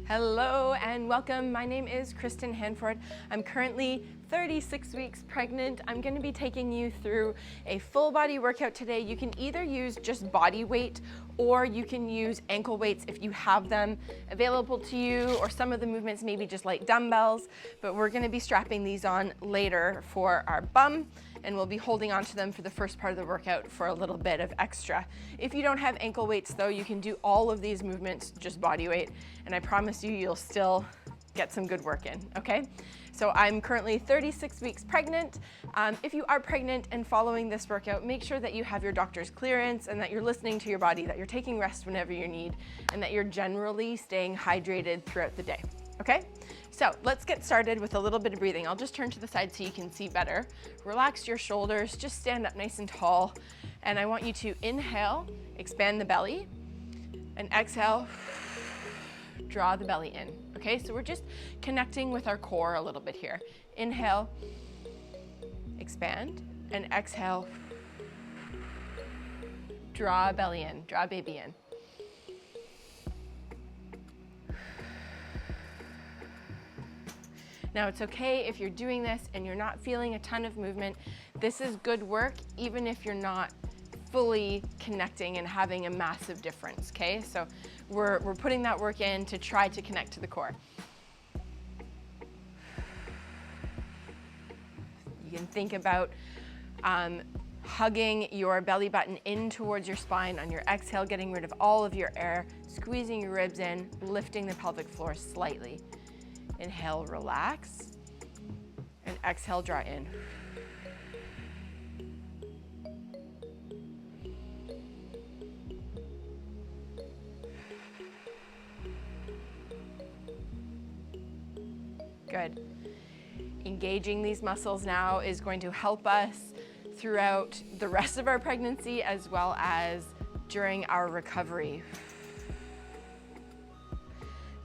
Hello and welcome. My name is Kristen Handford. I'm currently 36 weeks pregnant. I'm going to be taking you through a full body workout today. You can either use just body weight or you can use ankle weights if you have them available to you, or some of the movements maybe just like dumbbells, but we're going to be strapping these on later for our bum, and we'll be holding on to them for the first part of the workout for a little bit of extra. If you don't have ankle weights though, you can do all of these movements just body weight, and I promise you, you'll still get some good work in, okay? So I'm currently 36 weeks pregnant. If you are pregnant and following this workout, make sure that you have your doctor's clearance and that you're listening to your body, that you're taking rest whenever you need, and that you're generally staying hydrated throughout the day, okay? So let's get started with a little bit of breathing. I'll just turn to the side so you can see better. Relax your shoulders, just stand up nice and tall. And I want you to inhale, expand the belly, and exhale, draw the belly in. Okay, so we're just connecting with our core a little bit here. Inhale, expand, and exhale, draw belly in, draw baby in. Now it's okay if you're doing this and you're not feeling a ton of movement. This is good work even if you're not fully connecting and having a massive difference, okay? So we're putting that work in to try to connect to the core. You can think about hugging your belly button in towards your spine on your exhale, getting rid of all of your air, squeezing your ribs in, lifting the pelvic floor slightly. Inhale, relax, and exhale, draw in. Good. Engaging these muscles now is going to help us throughout the rest of our pregnancy as well as during our recovery.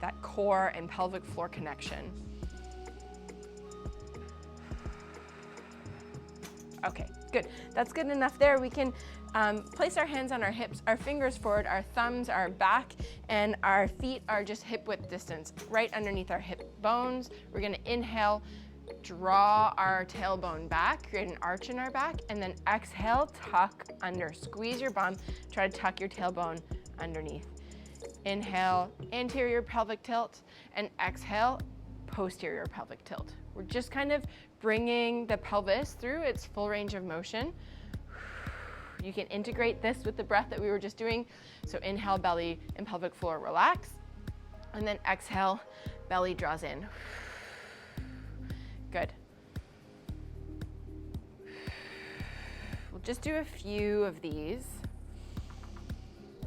That core and pelvic floor connection. Okay, good. That's good enough there. We can place our hands on our hips, our fingers forward, our thumbs are back, and our feet are just hip width distance, right underneath our hip bones. We're gonna inhale, draw our tailbone back, create an arch in our back, and then exhale, tuck under. Squeeze your bum, try to tuck your tailbone underneath. Inhale, anterior pelvic tilt, and exhale, posterior pelvic tilt. We're just kind of bringing the pelvis through its full range of motion. You can integrate this with the breath that we were just doing. So inhale, belly and pelvic floor relax, and then exhale, belly draws in. Good. We'll just do a few of these.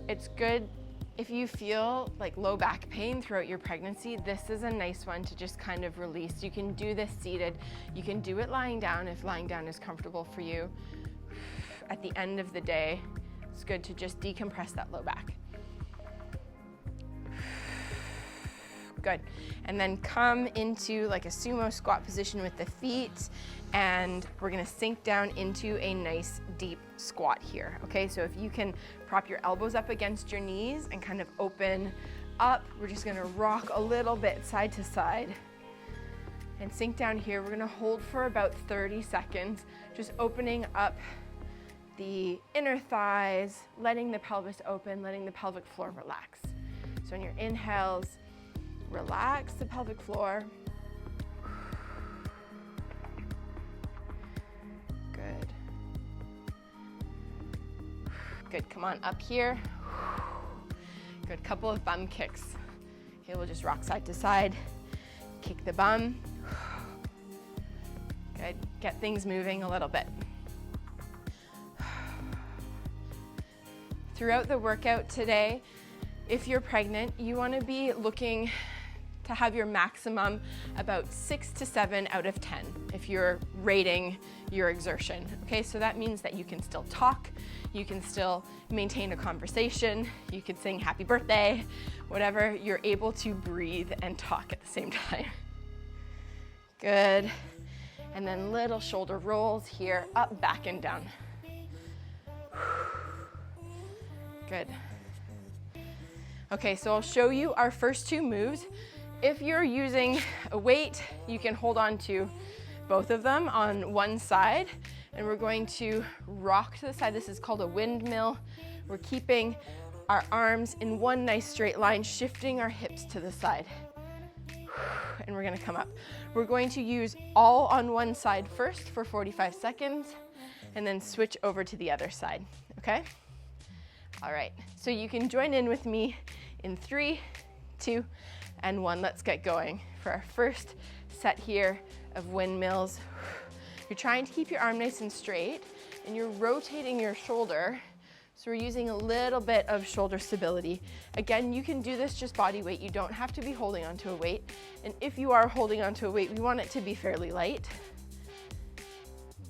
It's good if you feel like low back pain throughout your pregnancy. This is a nice one to just kind of release. You can do this seated. You can do it lying down if lying down is comfortable for you. At the end of the day, it's good to just decompress that low back. Good. And then come into like a sumo squat position with the feet, and we're gonna sink down into a nice deep squat here, okay? So if you can prop your elbows up against your knees and kind of open up, we're just gonna rock a little bit side to side and sink down here. We're gonna hold for about 30 seconds, just opening up the inner thighs, letting the pelvis open, letting the pelvic floor relax. So on your inhales, relax the pelvic floor. Good. Good, come on up here. Good, couple of bum kicks. Okay, we'll just rock side to side. Kick the bum. Good, get things moving a little bit. Throughout the workout today, if you're pregnant, you want to be looking to have your maximum about 6 to 7 out of 10 if you're rating your exertion. Okay, so that means that you can still talk, you can still maintain a conversation, you could sing happy birthday, whatever, you're able to breathe and talk at the same time. Good. And then little shoulder rolls here, up, back, and down. Good. Okay, so I'll show you our first two moves. If you're using a weight, you can hold on to both of them on one side, and we're going to rock to the side. This is called a windmill. We're keeping our arms in one nice straight line, shifting our hips to the side. And we're gonna come up. We're going to use all on one side first for 45 seconds, and then switch over to the other side, okay? All right, so you can join in with me in 3, 2, and 1. Let's get going for our first set here of windmills. You're trying to keep your arm nice and straight, and you're rotating your shoulder. So we're using a little bit of shoulder stability. Again, you can do this just body weight. You don't have to be holding onto a weight. And if you are holding onto a weight, we want it to be fairly light.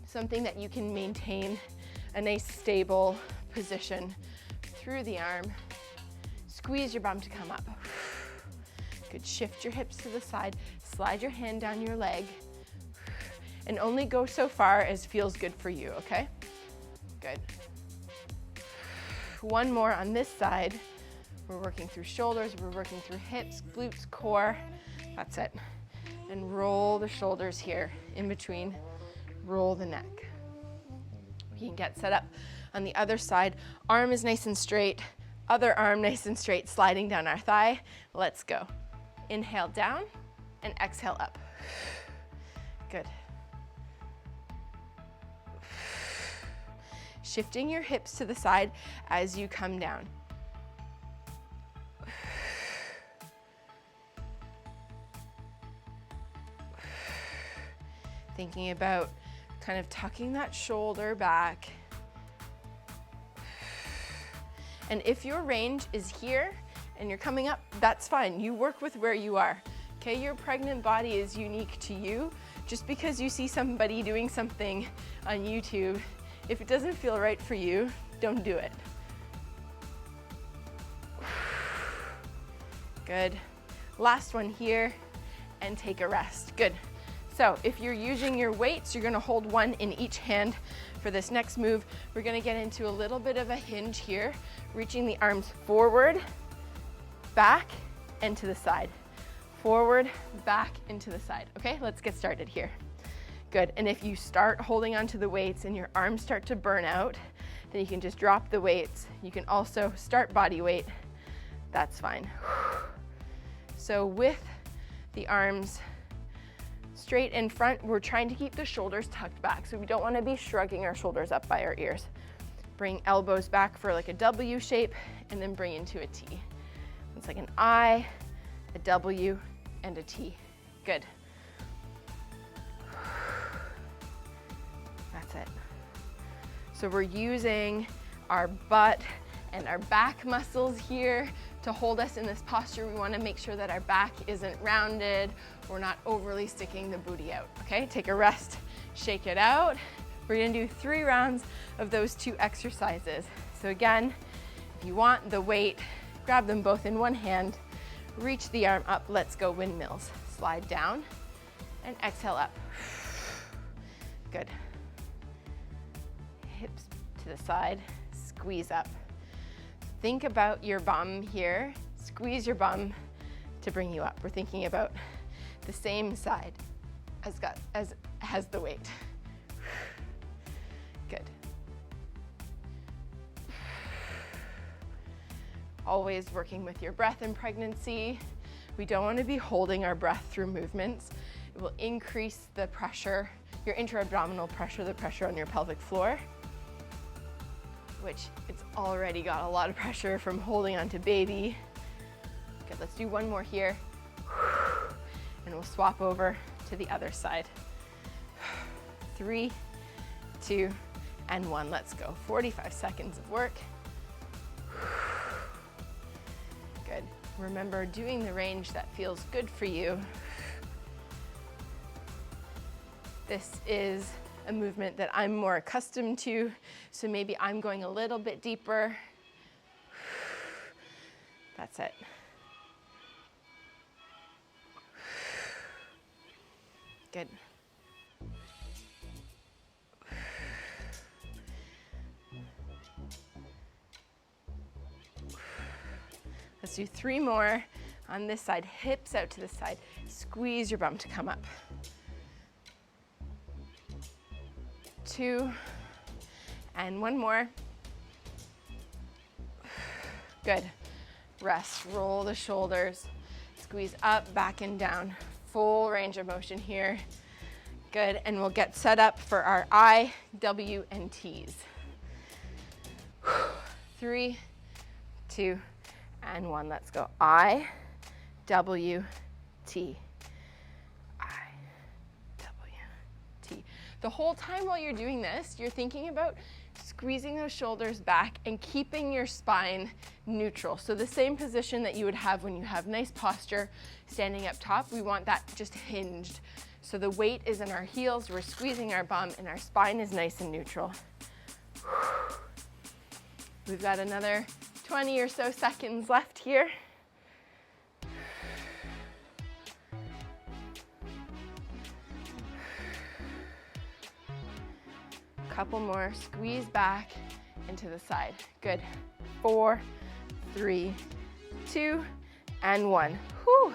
Something that you can maintain a nice stable position through the arm. Squeeze your bum to come up. Good, shift your hips to the side, slide your hand down your leg, and only go so far as feels good for you, okay? Good. One more on this side. We're working through shoulders, we're working through hips, glutes, core. That's it. And roll the shoulders here in between, roll the neck. We can get set up on the other side. Arm is nice and straight, other arm nice and straight, sliding down our thigh. Let's go. Inhale down and exhale up. Good. Shifting your hips to the side as you come down. Thinking about kind of tucking that shoulder back. And if your range is here and you're coming up, that's fine. You work with where you are. Okay, your pregnant body is unique to you. Just because you see somebody doing something on YouTube, if it doesn't feel right for you, don't do it. Good. Last one here, and take a rest. Good. So if you're using your weights, you're gonna hold one in each hand. For this next move, we're gonna get into a little bit of a hinge here, reaching the arms forward, back, and to the side. Forward, back, and to the side. Okay, let's get started here. Good, and if you start holding onto the weights and your arms start to burn out, then you can just drop the weights. You can also start body weight. That's fine. So with the arms straight in front, we're trying to keep the shoulders tucked back. So we don't want to be shrugging our shoulders up by our ears. Bring elbows back for like a W shape, and then bring into a T. It's like an I, a W, and a T. Good. That's it. So we're using our butt and our back muscles here to hold us in this posture. We want to make sure that our back isn't rounded. We're not overly sticking the booty out. Okay, take a rest, shake it out. We're going to do 3 rounds of those 2 exercises. So again, if you want the weight, grab them both in one hand, reach the arm up. Let's go windmills. Slide down and exhale up. Good. Hips to the side, squeeze up. Think about your bum here. Squeeze your bum to bring you up. We're thinking about the same side as has the weight. Good. Always working with your breath in pregnancy. We don't want to be holding our breath through movements. It will increase the pressure, your intra-abdominal pressure, the pressure on your pelvic floor, which it's already got a lot of pressure from holding onto baby. Good, let's do one more here. And we'll swap over to the other side. 3, 2, and 1. Let's go. 45 seconds of work. Good. Remember, doing the range that feels good for you. This is a movement that I'm more accustomed to, so maybe I'm going a little bit deeper. That's it. Good. Let's Let's do 3 more on this side, hips out to the side. Squeeze your bum to come up. 2, and 1 more. Good. Rest, roll the shoulders, squeeze up, back and down. Full range of motion here. Good, and we'll get set up for our I, W, and T's. 3, 2, and 1. Let's go. I, W, T. I, W, T. The whole time while you're doing this, you're thinking about squeezing those shoulders back and keeping your spine neutral. So the same position that you would have when you have nice posture standing up top, we want that just hinged. So the weight is in our heels, we're squeezing our bum, and our spine is nice and neutral. We've got another 20 or so seconds left here. Couple more, squeeze back into the side. Good. 4, 3, 2, and 1. Whew.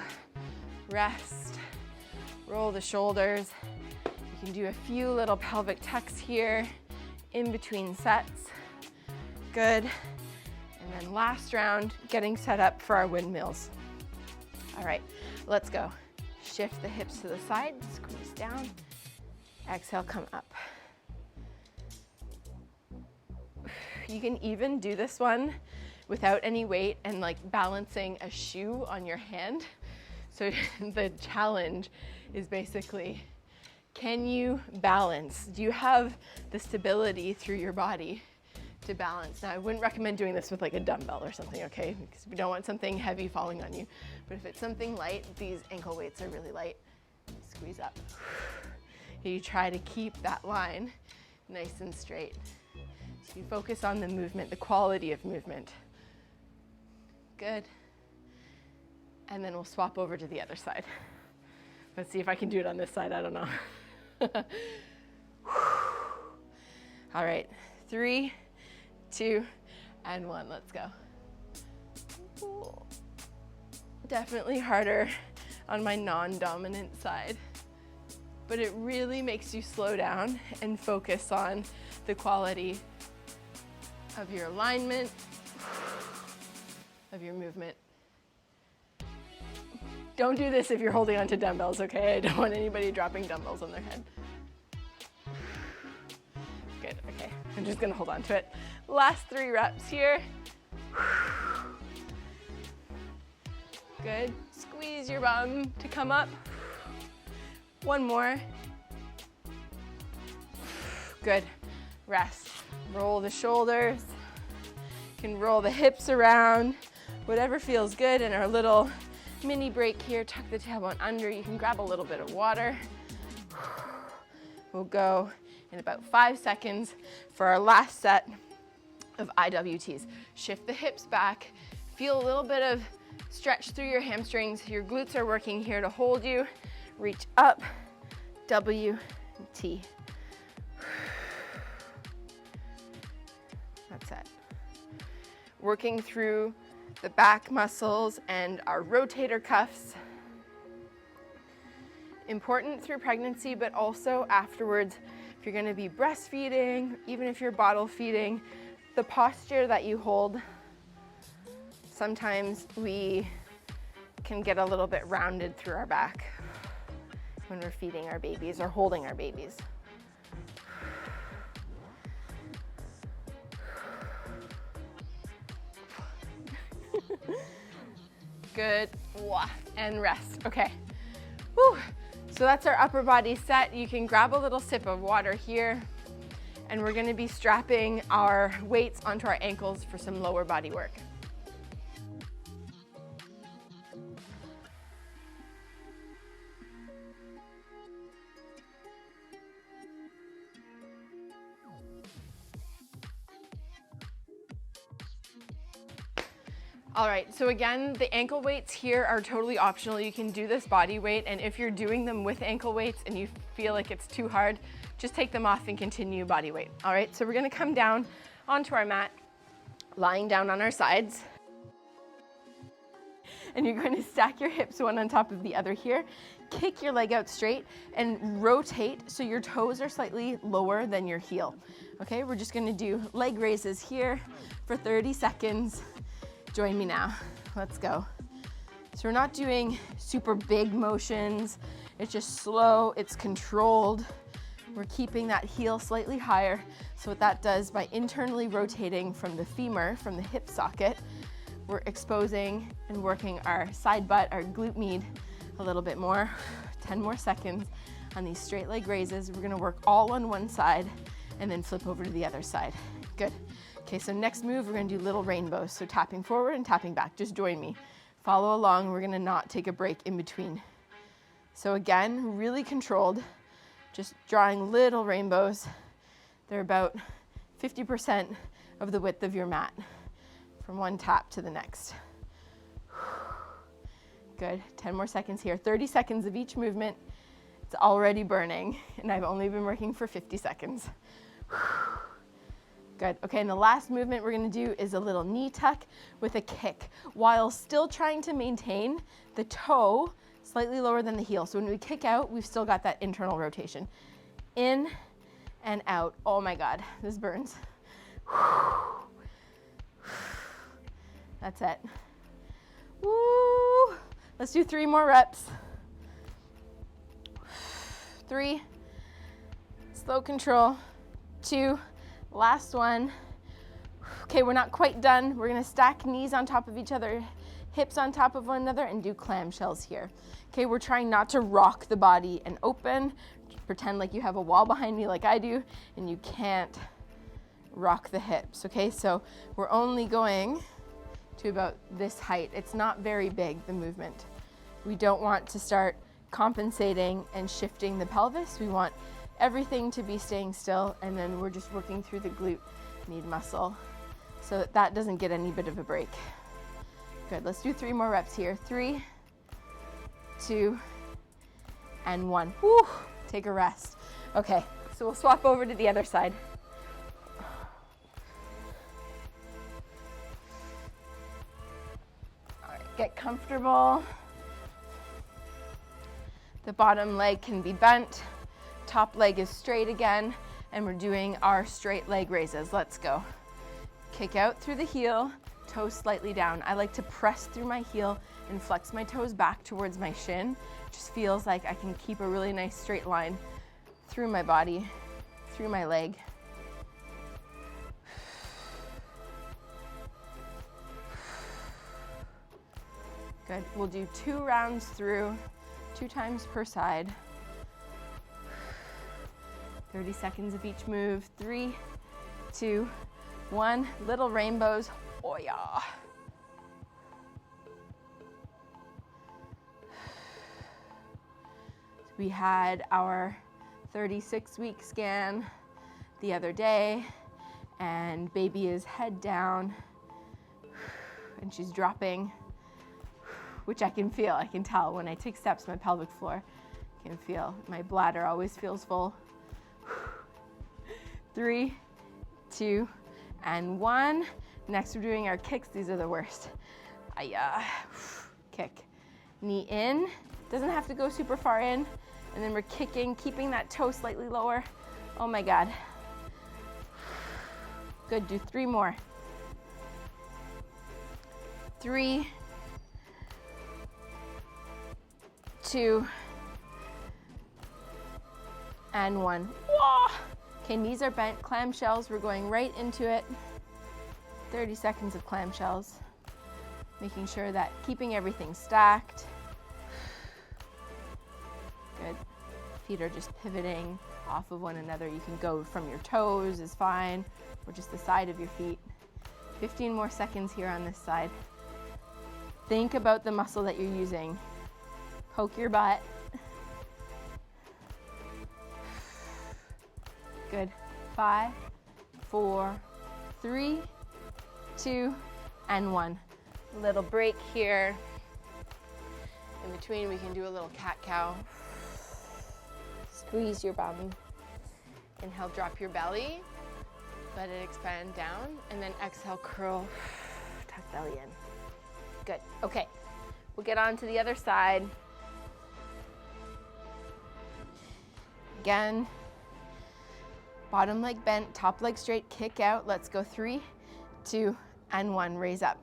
Rest. Roll the shoulders. You can do a few little pelvic tucks here in between sets. Good. And then last round, getting set up for our windmills. All right, let's go. Shift the hips to the side, squeeze down. Exhale, come up. You can even do this one without any weight and like balancing a shoe on your hand. So the challenge is basically, can you balance? Do you have the stability through your body to balance? Now, I wouldn't recommend doing this with like a dumbbell or something, okay? Because we don't want something heavy falling on you. But if it's something light, these ankle weights are really light. Squeeze up. You try to keep that line nice and straight. So you focus on the movement, the quality of movement. Good. And then we'll swap over to the other side. Let's see if I can do it on this side, I don't know. All right, 3, 2, and 1, let's go. Definitely harder on my non-dominant side, but it really makes you slow down and focus on the quality of your alignment, of your movement. Don't do this if you're holding onto dumbbells, okay? I don't want anybody dropping dumbbells on their head. Good, okay. I'm just gonna hold on to it. Last 3 reps here. Good. Squeeze your bum to come up. 1 more. Good. Rest. Roll the shoulders. You can roll the hips around. Whatever feels good in our little mini break here. Tuck the tailbone under. You can grab a little bit of water. We'll go in about 5 seconds for our last set of IWTs. Shift the hips back. Feel a little bit of stretch through your hamstrings. Your glutes are working here to hold you. Reach up, W, T. That's it. Working through the back muscles and our rotator cuffs. Important through pregnancy, but also afterwards, if you're gonna be breastfeeding, even if you're bottle feeding, the posture that you hold, sometimes we can get a little bit rounded through our back when we're feeding our babies or holding our babies. Good, and rest, okay. Whew. So that's our upper body set. You can grab a little sip of water here, and we're gonna be strapping our weights onto our ankles for some lower body work. All right, so again, the ankle weights here are totally optional. You can do this body weight, and if you're doing them with ankle weights and you feel like it's too hard, just take them off and continue body weight. All right, so we're gonna come down onto our mat, lying down on our sides. And you're going to stack your hips one on top of the other here. Kick your leg out straight and rotate so your toes are slightly lower than your heel. Okay, we're just gonna do leg raises here for 30 seconds. Join me now. Let's go. So we're not doing super big motions. It's just slow, it's controlled. We're keeping that heel slightly higher. So what that does by internally rotating from the femur, from the hip socket, we're exposing and working our side butt, our glute med a little bit more. 10 more seconds on these straight leg raises. We're gonna work all on one side and then flip over to the other side. Good. Okay, so next move, we're gonna do little rainbows. So tapping forward and tapping back. Just join me. Follow along. We're gonna not take a break in between. So again, really controlled, just drawing little rainbows. They're about 50% of the width of your mat from one tap to the next. Good, 10 more seconds here. 30 seconds of each movement. It's already burning, and I've only been working for 50 seconds. Good, okay, and the last movement we're gonna do is a little knee tuck with a kick, while still trying to maintain the toe slightly lower than the heel. So when we kick out, we've still got that internal rotation. In and out. Oh my God, this burns. That's it. Woo! Let's do 3 more reps. 3, slow control. 2, last one. Okay, we're not quite done. We're gonna stack knees on top of each other, hips on top of one another, and do clamshells here. Okay, we're trying not to rock the body and open. Pretend like you have a wall behind me like I do, and you can't rock the hips, okay? So we're only going to about this height. It's not very big, the movement. We don't want to start compensating and shifting the pelvis. We want everything to be staying still, and then we're just working through the glute med muscle so that that doesn't get any bit of a break. Good, let's do 3 more reps here. 3, 2, and 1. Whew, take a rest. Okay, so we'll swap over to the other side. All right, get comfortable. The bottom leg can be bent. Top leg is straight again, and we're doing our straight leg raises. Let's go. Kick out through the heel, toes slightly down. I like to press through my heel and flex my toes back towards my shin. Just feels like I can keep a really nice straight line through my body, through my leg. Good, we'll do 2 rounds through, 2 times per side. 30 seconds of each move. 3, 2, 1. Little rainbows. Oh yeah. We had our 36-week scan the other day, and baby is head down, and she's dropping, which I can feel. I can tell when I take steps, my pelvic floor can feel. My bladder always feels full. 3, 2, and 1. Next, we're doing our kicks. These are the worst. Kick. Knee in. Doesn't have to go super far in. And then we're kicking, keeping that toe slightly lower. Oh my God. Good, do 3 more. 3, 2, and 1. Whoa! Okay, knees are bent, clamshells. We're going right into it. 30 seconds of clamshells. Making sure that keeping everything stacked. Good. Feet are just pivoting off of one another. You can go from your toes is fine, or just the side of your feet. 15 more seconds here on this side. Think about the muscle that you're using. Poke your butt. Good. 5, 4, 3, 2, and 1. Little break here. In between, we can do a little cat-cow. Squeeze your bum. Inhale, drop your belly. Let it expand down. And then exhale, curl, tuck belly in. Good. Okay. We'll get on to the other side. Again, bottom leg bent, top leg straight, kick out. Let's go 3, 2, and 1, raise up.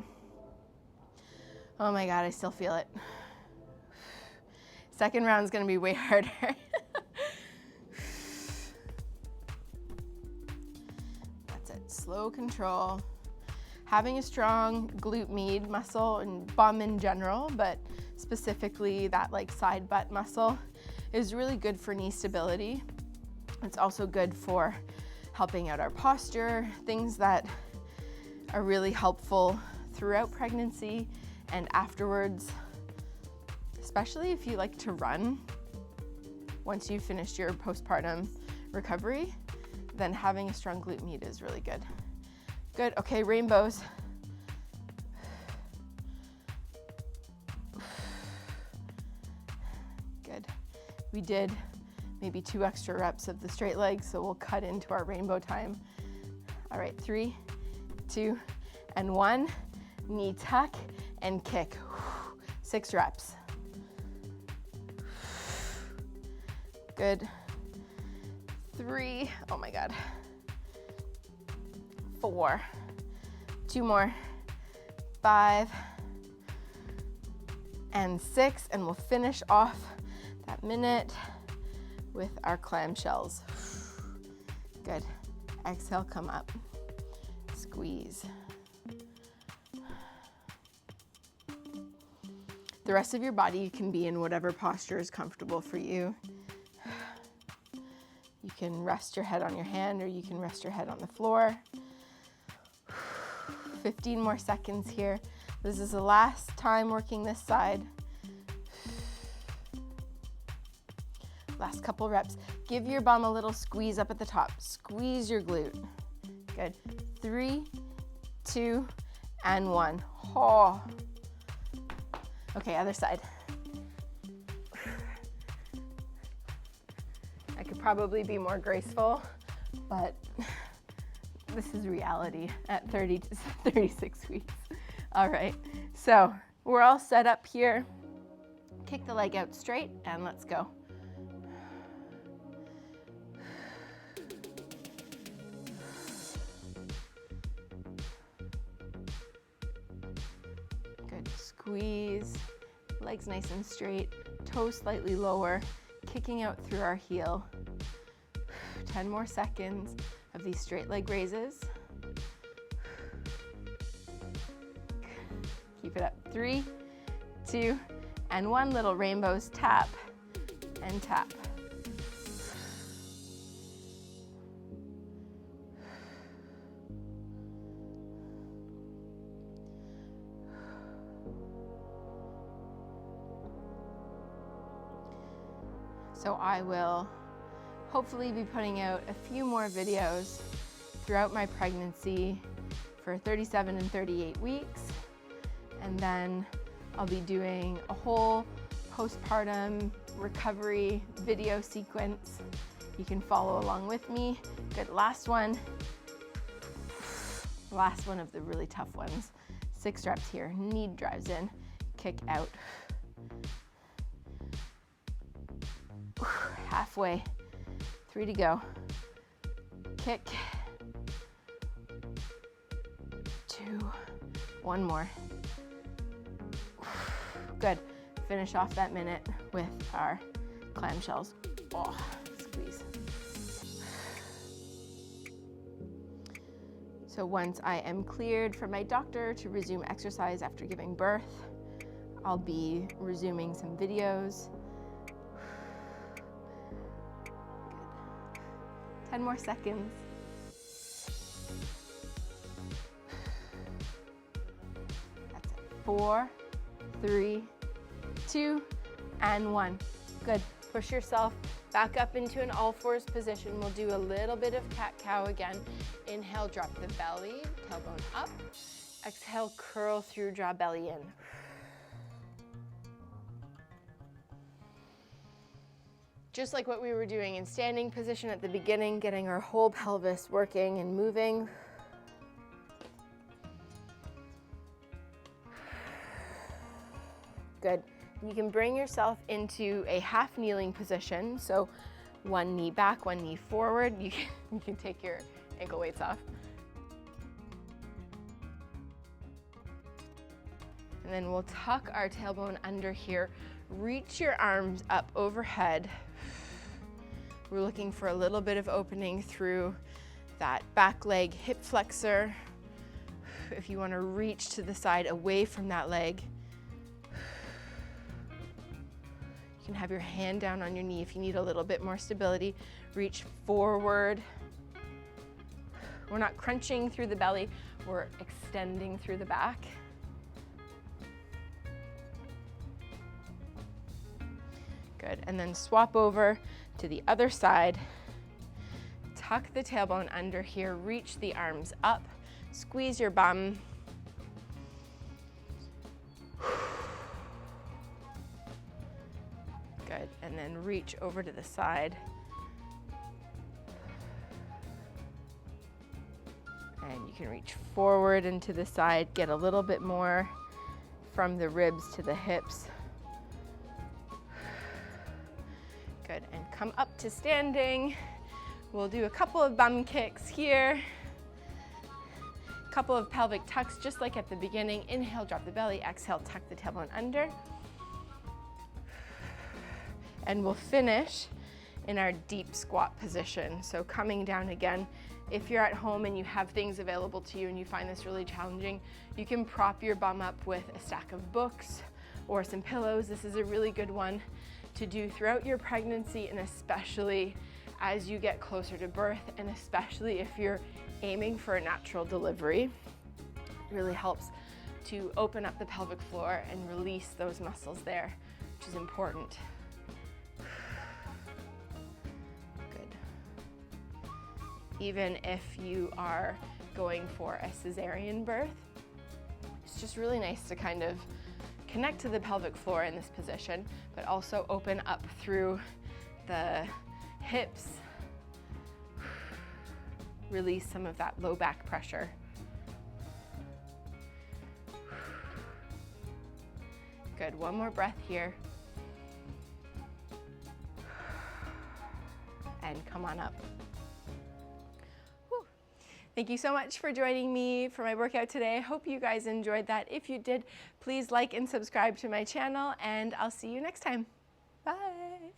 Oh my God, I still feel it. Second round's gonna be way harder. That's it, slow control. Having a strong glute med muscle and bum in general, but specifically that like side butt muscle is really good for knee stability. It's also good for helping out our posture, things that are really helpful throughout pregnancy and afterwards, especially if you like to run. Once you've finished your postpartum recovery, then having a strong glute med is really good. Good, okay, rainbows. Good. We did maybe 2 extra reps of the straight legs, so we'll cut into our rainbow time. All right, 3, 2, and 1. Knee tuck and kick. 6 reps. Good. 3, oh my God. 4, 2 more, 5, and 6, and we'll finish off that minute with our clamshells. Good. Exhale, come up. Squeeze. The rest of your body, you can be in whatever posture is comfortable for you. You can rest your head on your hand, or you can rest your head on the floor. 15 more seconds here. This is the last time working this side. Last couple reps. Give your bum a little squeeze up at the top. Squeeze your glute. Good. 3, 2, and 1. Oh. Okay, other side. I could probably be more graceful, but this is reality at 30 to 36 weeks. All right, so we're all set up here. Kick the leg out straight and let's go. Good, squeeze, legs nice and straight, toes slightly lower, kicking out through our heel. 10 more seconds of these straight leg raises. Keep it up. 3, 2, and 1. Little rainbows. Tap and tap. So I will hopefully be putting out a few more videos throughout my pregnancy for 37 and 38 weeks. And then I'll be doing a whole postpartum recovery video sequence. You can follow along with me. Good, last one. Last one of the really tough ones. 6 reps here. Knee drives in, kick out. Halfway. 3 to go. Kick. 2. 1 more. Good. Finish off that minute with our clamshells. Oh, squeeze. So once I am cleared from my doctor to resume exercise after giving birth, I'll be resuming some videos. 10 more seconds. That's it. 4, 3, 2, and 1. Good. Push yourself back up into an all-fours position. We'll do a little bit of cat-cow again. Inhale, drop the belly, tailbone up. Exhale, curl through, draw belly in. Just like what we were doing in standing position at the beginning, getting our whole pelvis working and moving. Good. You can bring yourself into a half kneeling position. So one knee back, one knee forward. You can take your ankle weights off. And then we'll tuck our tailbone under here. Reach your arms up overhead. We're looking for a little bit of opening through that back leg hip flexor. If you want to reach to the side away from that leg, you can have your hand down on your knee if you need a little bit more stability. Reach forward. We're not crunching through the belly, we're extending through the back. Good, and then swap over to the other side. Tuck the tailbone under here, reach the arms up, squeeze your bum. Good, and then reach over to the side. And you can reach forward and to the side, get a little bit more from the ribs to the hips. Good, and come up to standing. We'll do a couple of bum kicks here. A couple of pelvic tucks, just like at the beginning. Inhale, drop the belly. Exhale, tuck the tailbone under. And we'll finish in our deep squat position. So coming down again. If you're at home and you have things available to you and you find this really challenging, you can prop your bum up with a stack of books or some pillows. This is a really good one to do throughout your pregnancy, and especially as you get closer to birth, and especially if you're aiming for a natural delivery. It really helps to open up the pelvic floor and release those muscles there, which is important. Good. Even if you are going for a cesarean birth, it's just really nice to kind of connect to the pelvic floor in this position, but also open up through the hips. Release some of that low back pressure. Good, one more breath here. And come on up. Thank you so much for joining me for my workout today. I hope you guys enjoyed that. If you did, please like and subscribe to my channel, and I'll see you next time. Bye.